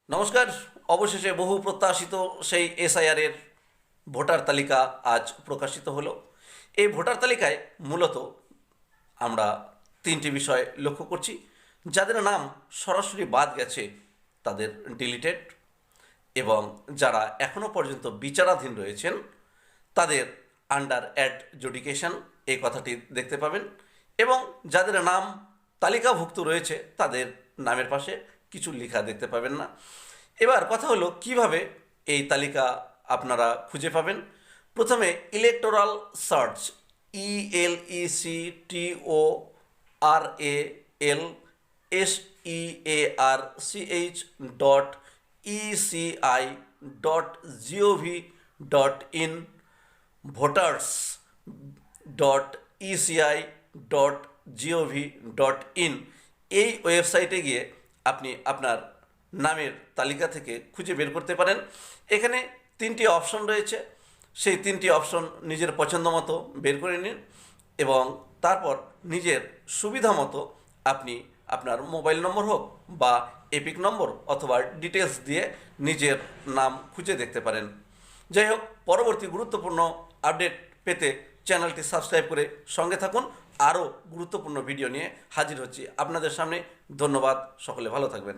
নমস্কার। অবশেষে বহু প্রত্যাশিত সেই এসআইআর এর ভোটার তালিকা আজ প্রকাশিত হলো। এই ভোটার তালিকায় মূলত আমরা তিনটি বিষয় লক্ষ্য করছি। যাদের নাম সরাসরি বাদ গেছে তাদের ডিলিটেড, এবং যারা এখনও পর্যন্ত বিচারাধীন রয়েছেন তাদের আন্ডার অ্যাডজুডিকেশন এই কথাটি দেখতে পাবেন, এবং যাদের নাম তালিকাভুক্ত রয়েছে তাদের নামের পাশে কিছু লেখা দেখতে পাবেন না। এবার কথা হলো কিভাবে এই তালিকা আপনারা খুঁজে পাবেন। প্রথমে ইলেকটোরাল সার্চ, electoralsearch.eci.gov.in, voters.eci.gov.in, এই ওয়েবসাইটে গিয়ে আপনি আপনার নামের তালিকা থেকে খুঁজে বের করতে পারেন। এখানে তিনটি অপশন রয়েছে, সেই তিনটি অপশন নিজের পছন্দ মতো বের করে নিন, এবং তারপর নিজের সুবিধা মতো আপনি আপনার মোবাইল নম্বর হোক বা এপিক নম্বর অথবা ডিটেলস দিয়ে নিজের নাম খুঁজে দেখতে পারেন। যাই হোক, পরবর্তী গুরুত্বপূর্ণ আপডেট পেতে চ্যানেলটি সাবস্ক্রাইব করে সঙ্গে থাকুন। আরও গুরুত্বপূর্ণ ভিডিও নিয়ে হাজির হচ্ছি আপনাদের সামনে। ধন্যবাদ, সকলে ভালো থাকবেন।